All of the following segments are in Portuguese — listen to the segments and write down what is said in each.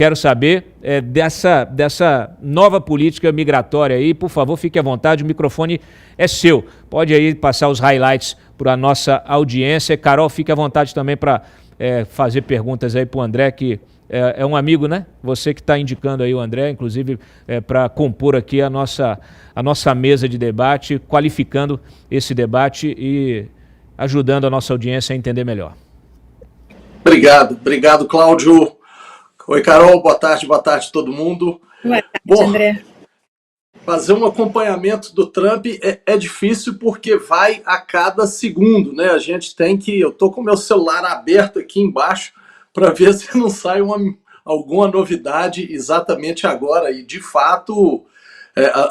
quero saber dessa nova política migratória aí. Por favor, fique à vontade, o microfone é seu. Pode aí passar os highlights para a nossa audiência. Carol, fique à vontade também para fazer perguntas aí para o André, que é um amigo, né? Você que está indicando aí o André, inclusive, para compor aqui a nossa mesa de debate, qualificando esse debate e ajudando a nossa audiência a entender melhor. Obrigado, Cláudio. Oi, Carol, boa tarde todo mundo. Boa tarde, André. Fazer um acompanhamento do Trump é difícil porque vai a cada segundo, né? A gente tem que... Eu tô com o meu celular aberto aqui embaixo para ver se não sai alguma novidade exatamente agora. E, de fato,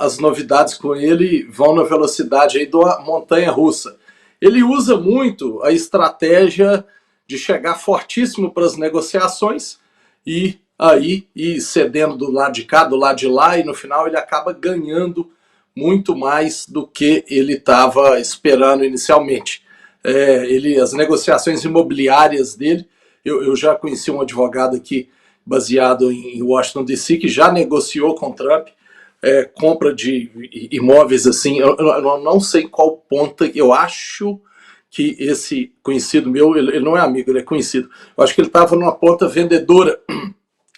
as novidades com ele vão na velocidade aí da montanha-russa. Ele usa muito a estratégia de chegar fortíssimo para as negociações e aí ir cedendo do lado de cá, do lado de lá, e no final ele acaba ganhando muito mais do que ele estava esperando inicialmente. As negociações imobiliárias dele, eu já conheci um advogado aqui baseado em Washington, D.C., que já negociou com Trump compra de imóveis assim. Eu não sei qual ponta, eu acho que esse conhecido meu, ele não é amigo, ele é conhecido. Eu acho que ele estava numa ponta vendedora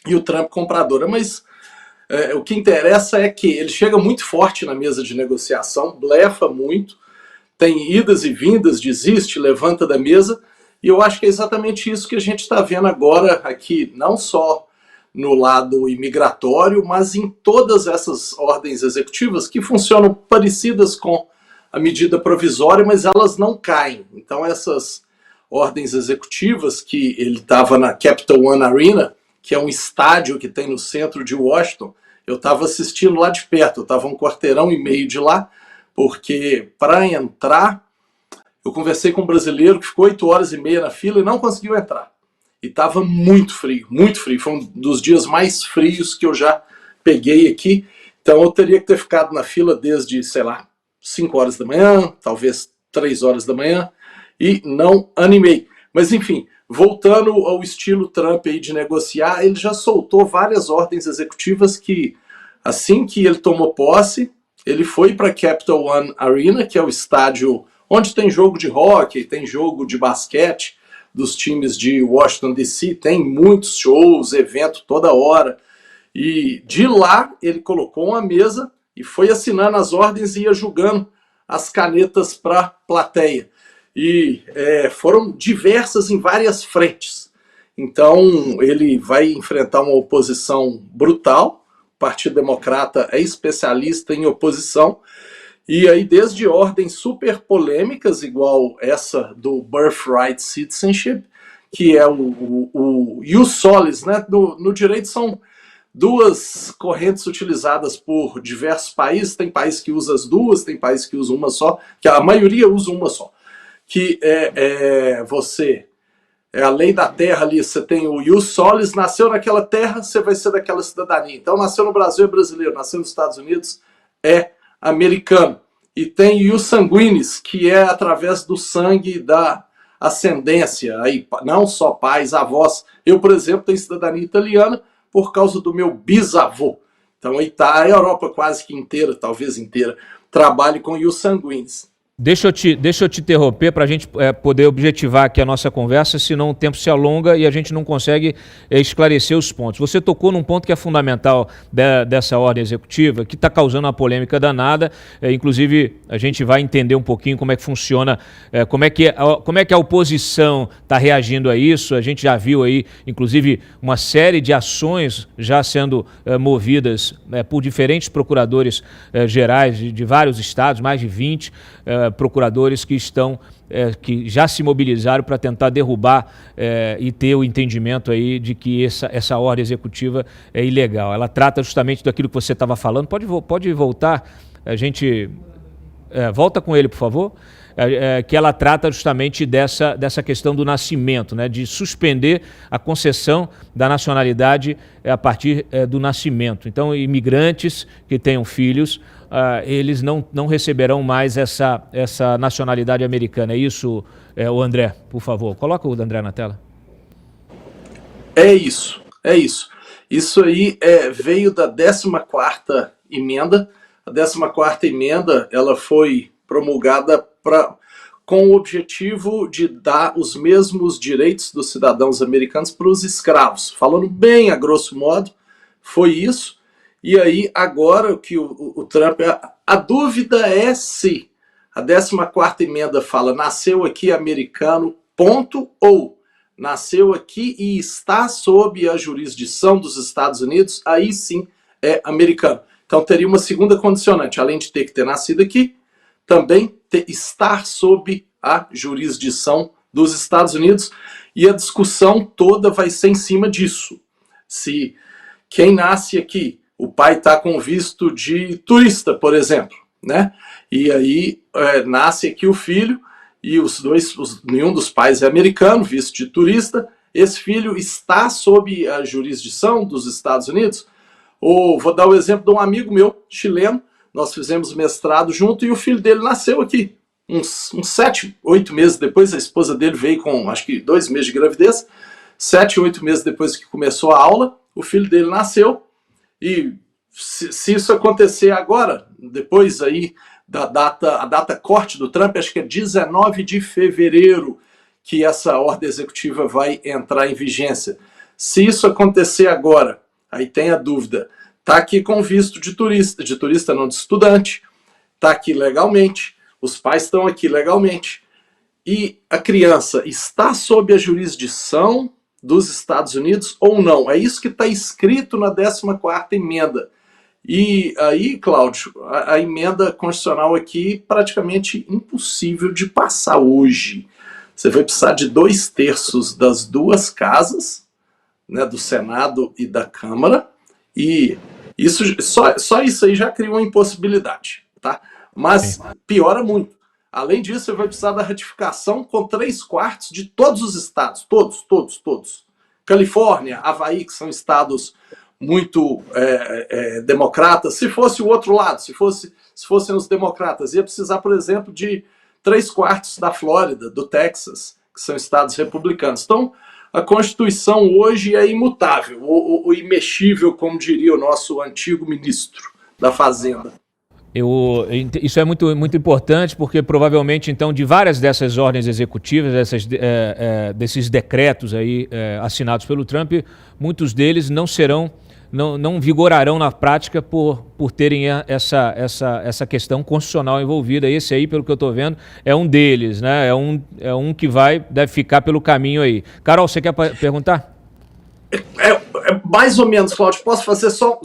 e o Trump compradora. Mas o que interessa é que ele chega muito forte na mesa de negociação, blefa muito, tem idas e vindas, desiste, levanta da mesa, e eu acho que é exatamente isso que a gente está vendo agora aqui, não só no lado imigratório, mas em todas essas ordens executivas que funcionam parecidas com a medida provisória, mas elas não caem. Então essas ordens executivas, que ele estava na Capital One Arena, que é um estádio que tem no centro de Washington, eu estava assistindo lá de perto, eu estava 1,5 quarteirão de lá, porque para entrar, eu conversei com um brasileiro que ficou 8h30 na fila e não conseguiu entrar. E estava muito frio, foi um dos dias mais frios que eu já peguei aqui, então eu teria que ter ficado na fila desde, sei lá, 5 horas da manhã, talvez 3 horas da manhã, e não animei. Mas enfim, voltando ao estilo Trump aí de negociar, ele já soltou várias ordens executivas que, assim que ele tomou posse, ele foi para a Capital One Arena, que é o estádio onde tem jogo de hóquei, tem jogo de basquete dos times de Washington, D.C., tem muitos shows, evento toda hora, e de lá ele colocou uma mesa e foi assinando as ordens e ia julgando as canetas para a plateia. E foram diversas em várias frentes. Então ele vai enfrentar uma oposição brutal. O Partido Democrata é especialista em oposição. E aí desde ordens super polêmicas, igual essa do Birthright Citizenship, que é o ius solis, né? No direito são duas correntes utilizadas por diversos países. Tem países que usam as duas, tem países que usam uma só, que a maioria usa uma só. Que é a lei da terra ali, você tem o ius solis, nasceu naquela terra, você vai ser daquela cidadania. Então nasceu no Brasil é brasileiro, nasceu nos Estados Unidos é americano. E tem ius sanguinis, que é através do sangue da ascendência, aí, não só pais, avós. Eu, por exemplo, tenho cidadania italiana por causa do meu bisavô. Então aí está a Europa quase que inteira, talvez inteira, trabalhe com ius sanguinis. Deixa eu te interromper para a gente poder objetivar aqui a nossa conversa, senão o tempo se alonga e a gente não consegue esclarecer os pontos. Você tocou num ponto que é fundamental dessa ordem executiva, que está causando uma polêmica danada, inclusive a gente vai entender um pouquinho como é que funciona, como é que a oposição está reagindo a isso. A gente já viu aí, inclusive, uma série de ações já sendo movidas por diferentes procuradores gerais de vários estados, mais de 20 procuradores que que já se mobilizaram para tentar derrubar e ter o entendimento aí de que essa ordem executiva é ilegal. Ela trata justamente daquilo que você estava falando. Pode voltar, a gente volta com ele, por favor. Que ela trata justamente dessa questão do nascimento, né, de suspender a concessão da nacionalidade a partir do nascimento. Então, imigrantes que tenham filhos, eles não receberão mais essa nacionalidade americana. É isso, o André, por favor. Coloca o André na tela. É isso. Isso aí veio da 14ª emenda. A 14ª emenda ela foi promulgada com o objetivo de dar os mesmos direitos dos cidadãos americanos para os escravos. Falando bem a grosso modo, foi isso. E aí, agora, o que o Trump... A dúvida é se a 14ª emenda fala nasceu aqui americano, ponto, ou nasceu aqui e está sob a jurisdição dos Estados Unidos, aí sim é americano. Então teria uma segunda condicionante, além de ter que ter nascido aqui, também estar sob a jurisdição dos Estados Unidos, e a discussão toda vai ser em cima disso. Se quem nasce aqui, o pai está com visto de turista, por exemplo, né? E aí nasce aqui o filho, e nenhum dos pais é americano, visto de turista, esse filho está sob a jurisdição dos Estados Unidos? Ou vou dar o exemplo de um amigo meu, chileno, nós fizemos mestrado junto e o filho dele nasceu aqui. Uns 7, 8 meses depois, a esposa dele veio com, acho que 2 meses de gravidez, 7, 8 meses depois que começou a aula, o filho dele nasceu, e se isso acontecer agora, depois aí a data corte do Trump, acho que é 19 de fevereiro que essa ordem executiva vai entrar em vigência. Se isso acontecer agora, aí tem a dúvida, está aqui com visto de turista não de estudante, está aqui legalmente, os pais estão aqui legalmente, e a criança está sob a jurisdição dos Estados Unidos ou não? É isso que está escrito na 14ª emenda. E aí, Cláudio, a emenda constitucional aqui praticamente impossível de passar hoje. Você vai precisar de 2/3 das duas casas, né, do Senado e da Câmara, e isso, só isso aí já cria uma impossibilidade, tá? Mas piora muito. Além disso, você vai precisar da ratificação com 3/4 de todos os estados, todos. Califórnia, Havaí, que são estados muito democratas. Se fosse o outro lado, se fossem os democratas, ia precisar, por exemplo, de 3/4 da Flórida, do Texas, que são estados republicanos. Então, a Constituição hoje é imutável, ou imexível, como diria o nosso antigo ministro da Fazenda. Isso é muito, muito importante, porque provavelmente, então, de várias dessas ordens executivas, desses decretos aí assinados pelo Trump, muitos deles não vigorarão na prática por terem essa questão constitucional envolvida. Esse aí, pelo que eu estou vendo, é um deles, né? É um que deve ficar pelo caminho aí. Carol, você quer perguntar? Mais ou menos, Cláudio. Posso fazer só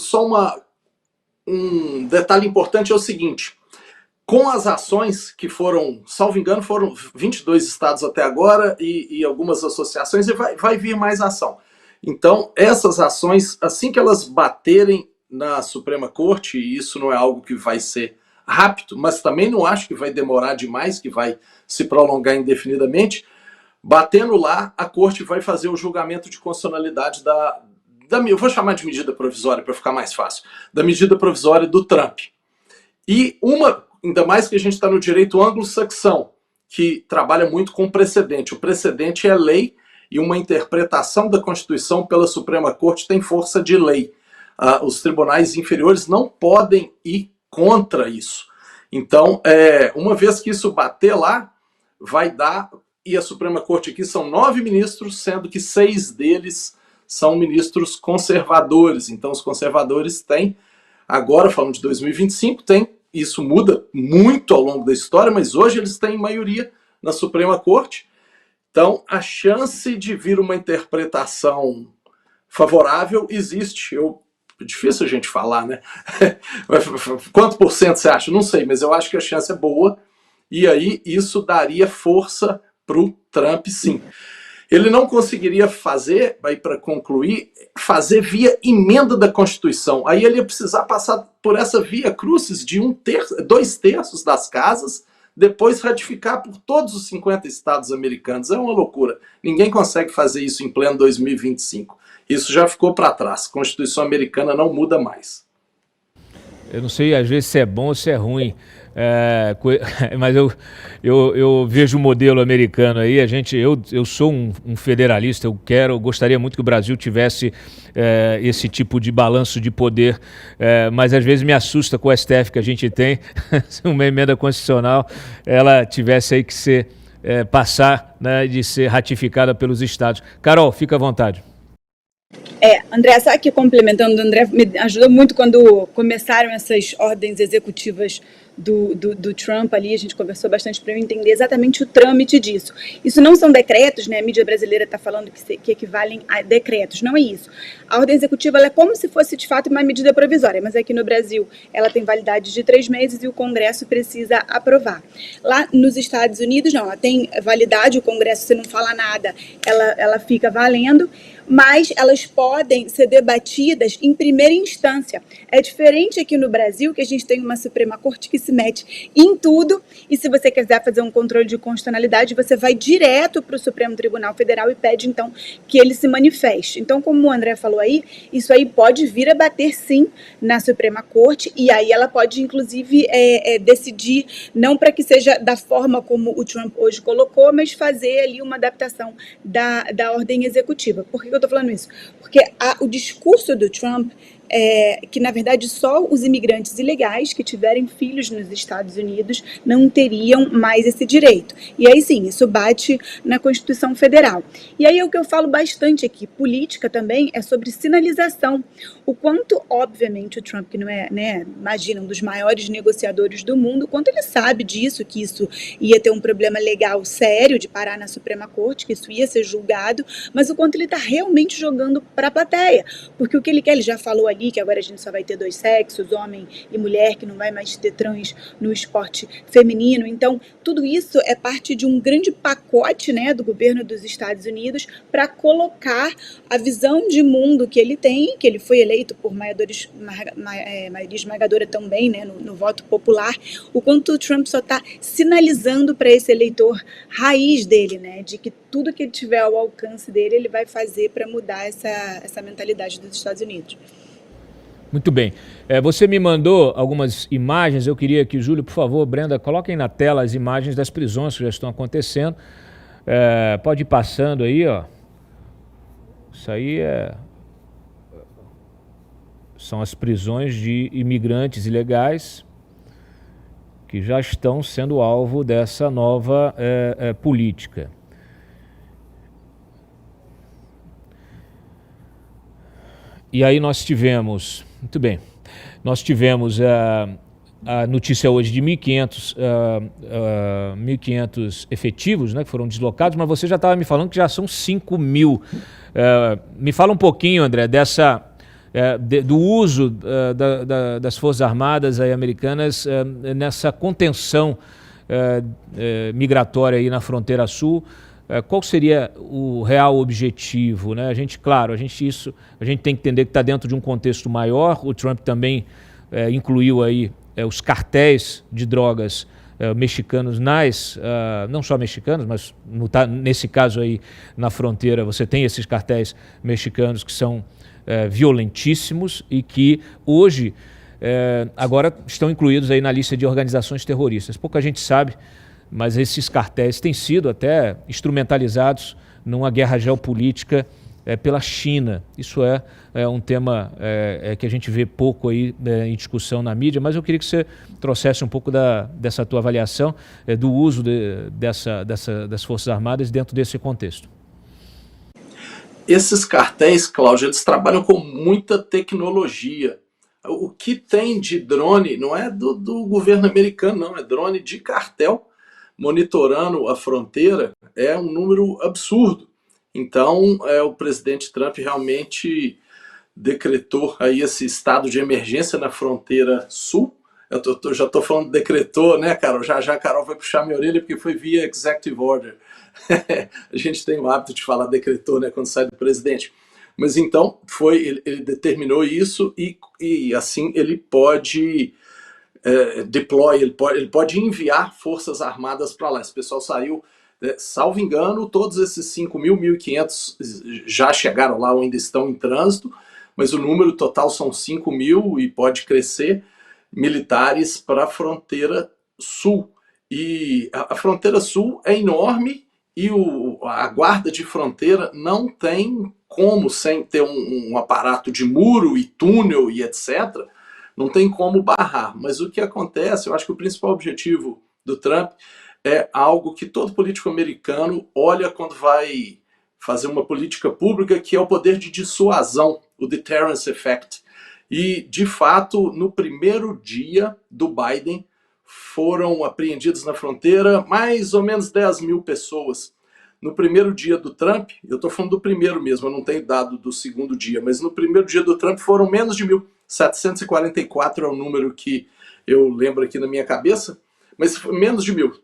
um detalhe importante, é o seguinte: com as ações que foram, salvo engano, foram 22 estados até agora e algumas associações, e vai vir mais ação. Então, essas ações, assim que elas baterem na Suprema Corte, e isso não é algo que vai ser rápido, mas também não acho que vai demorar demais, que vai se prolongar indefinidamente, batendo lá, a Corte vai fazer o julgamento de constitucionalidade eu vou chamar de medida provisória para ficar mais fácil, da medida provisória do Trump. E ainda mais que a gente está no direito anglo-saxão, que trabalha muito com precedente. O precedente é lei, e uma interpretação da Constituição pela Suprema Corte tem força de lei. Os tribunais inferiores não podem ir contra isso. Então, uma vez que isso bater lá, vai dar, e a Suprema Corte aqui são 9 ministros, sendo que 6 deles são ministros conservadores. Então, os conservadores têm, agora falando de 2025, isso muda muito ao longo da história, mas hoje eles têm maioria na Suprema Corte. Então, a chance de vir uma interpretação favorável existe. Difícil a gente falar, né? Quanto por cento você acha? Não sei, mas eu acho que a chance é boa. E aí, isso daria força para o Trump, sim. Ele não conseguiria fazer, aí para concluir, fazer via emenda da Constituição. Aí ele ia precisar passar por essa via crucis de 2/3 das casas, depois ratificar por todos os 50 estados americanos. É uma loucura. Ninguém consegue fazer isso em pleno 2025. Isso já ficou para trás. A Constituição americana não muda mais. Eu não sei, às vezes, se é bom ou se é ruim, mas eu vejo o modelo americano aí. Eu sou um federalista, eu gostaria muito que o Brasil tivesse esse tipo de balanço de poder, mas às vezes me assusta com o STF que a gente tem, se uma emenda constitucional ela tivesse aí que ser, passar, né, de ser ratificada pelos estados. Carol, fica à vontade. André, sabe que complementando, André me ajudou muito quando começaram essas ordens executivas do Trump ali, a gente conversou bastante para eu entender exatamente o trâmite disso. Isso não são decretos, né? A mídia brasileira está falando que equivalem a decretos, não é isso. A ordem executiva ela é como se fosse de fato uma medida provisória, mas aqui no Brasil ela tem validade de 3 meses e o Congresso precisa aprovar. Lá nos Estados Unidos, não, ela tem validade, o Congresso, se não fala nada, ela fica valendo, mas elas podem ser debatidas em primeira instância. É diferente aqui no Brasil, que a gente tem uma Suprema Corte que se mete em tudo, e se você quiser fazer um controle de constitucionalidade, você vai direto para o Supremo Tribunal Federal e pede, então, que ele se manifeste. Então, como o André falou aí, isso aí pode vir a bater, sim, na Suprema Corte, e aí ela pode, inclusive, decidir, não para que seja da forma como o Trump hoje colocou, mas fazer ali uma adaptação da ordem executiva. Por que eu estou falando isso? Porque o discurso do Trump que, na verdade, só os imigrantes ilegais que tiverem filhos nos Estados Unidos não teriam mais esse direito. E aí, sim, isso bate na Constituição Federal. E aí, o que eu falo bastante aqui, política também, é sobre sinalização. O quanto, obviamente, o Trump, que não é, né, imagina, um dos maiores negociadores do mundo, o quanto ele sabe disso, que isso ia ter um problema legal sério de parar na Suprema Corte, que isso ia ser julgado, mas o quanto ele está realmente jogando para a plateia. Porque o que ele quer, ele já falou ali, que agora a gente só vai ter 2 sexos, homem e mulher, que não vai mais ter trans no esporte feminino. Então, tudo isso é parte de um grande pacote, né, do governo dos Estados Unidos para colocar a visão de mundo que ele tem, que ele foi eleito por maioria esmagadora também, né, no voto popular, o quanto o Trump só está sinalizando para esse eleitor raiz dele, né, de que tudo que ele tiver ao alcance dele, ele vai fazer para mudar essa mentalidade dos Estados Unidos. Muito bem. Você me mandou algumas imagens, eu queria que, Júlio, por favor, Brenda, coloquem na tela as imagens das prisões que já estão acontecendo. Pode ir passando aí, ó. Isso aí são as prisões de imigrantes ilegais que já estão sendo alvo dessa nova política. E aí nós tivemos, muito bem, nós tivemos a notícia hoje de 1.500 efetivos, né, que foram deslocados, mas você já estava me falando que já são 5.000. Me fala um pouquinho, André, do uso das Forças Armadas aí, americanas nessa contenção migratória aí na fronteira sul. Qual seria o real objetivo, né? A gente tem que entender que está dentro de um contexto maior. O Trump também incluiu aí os cartéis de drogas mexicanos não só mexicanos, mas nesse caso aí na fronteira você tem esses cartéis mexicanos que são violentíssimos e que hoje agora estão incluídos aí na lista de organizações terroristas. Pouca gente sabe, mas esses cartéis têm sido até instrumentalizados numa guerra geopolítica pela China. Isso é um tema que a gente vê pouco aí em discussão na mídia, mas eu queria que você trouxesse um pouco dessa tua avaliação do uso das Forças Armadas dentro desse contexto. Esses cartéis, Cláudio, eles trabalham com muita tecnologia. O que tem de drone não é do governo americano, não, é drone de cartel monitorando a fronteira, é um número absurdo. Então, o presidente Trump realmente decretou aí esse estado de emergência na fronteira sul. Eu já estou falando decretou, né, Carol? Já a Carol vai puxar minha orelha porque foi via executive order. A gente tem o hábito de falar decretou, né, quando sai do presidente. Mas então, ele determinou isso e assim ele pode ele pode enviar forças armadas para lá. Esse pessoal saiu, salvo engano, todos esses 5.000, 1.500 já chegaram lá ou ainda estão em trânsito, mas o número total são 5.000 e pode crescer. militares para a fronteira sul. E a fronteira sul é enorme e a guarda de fronteira não tem como, sem ter um aparato de muro e túnel e etc., não tem como barrar. Mas o que acontece, eu acho que o principal objetivo do Trump é algo que todo político americano olha quando vai fazer uma política pública, que é o poder de dissuasão, o deterrence effect. E, de fato, no primeiro dia do Biden, foram apreendidos na fronteira mais ou menos 10 mil pessoas. No primeiro dia do Trump, eu estou falando do primeiro mesmo, eu não tenho dado do segundo dia, mas no primeiro dia do Trump foram menos de 1.000. 744 é o número que eu lembro aqui na minha cabeça, mas menos de 1.000.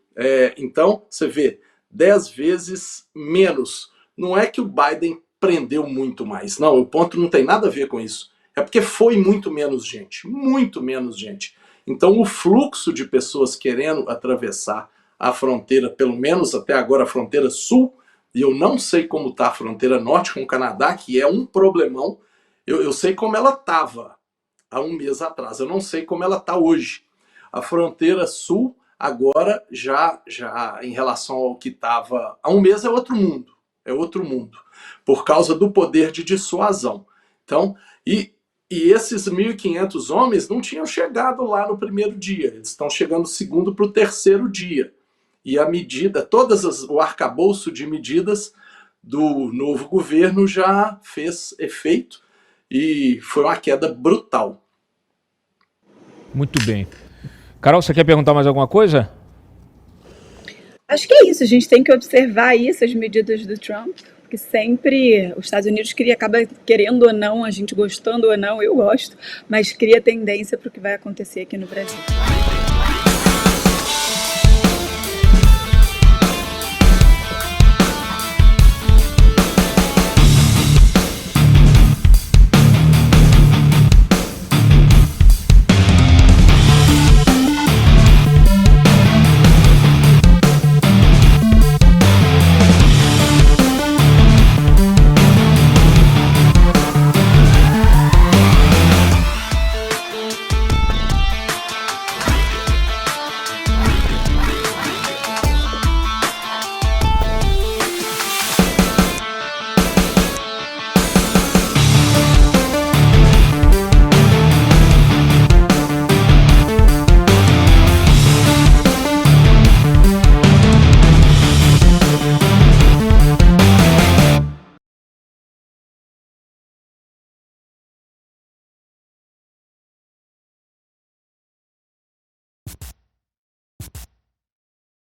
Então, você vê, 10 vezes menos. Não é que o Biden prendeu muito mais. Não, o ponto não tem nada a ver com isso. É porque foi muito menos gente. Muito menos gente. Então, o fluxo de pessoas querendo atravessar a fronteira, pelo menos até agora a fronteira sul, e eu não sei como está a fronteira norte com o Canadá, que é um problemão. Eu sei como ela estava há um mês atrás. Eu não sei como ela está hoje. A fronteira sul, agora, já em relação ao que estava há um mês, é outro mundo. É outro mundo. Por causa do poder de dissuasão. Então, e esses 1.500 homens não tinham chegado lá no primeiro dia. Eles estão chegando do segundo para o terceiro dia. E a medida, o arcabouço de medidas do novo governo já fez efeito e foi uma queda brutal. Muito bem. Carol, você quer perguntar mais alguma coisa? Acho que é isso, a gente tem que observar isso, as medidas do Trump, porque sempre os Estados Unidos acaba querendo ou não, a gente gostando ou não, eu gosto, mas cria tendência para o que vai acontecer aqui no Brasil.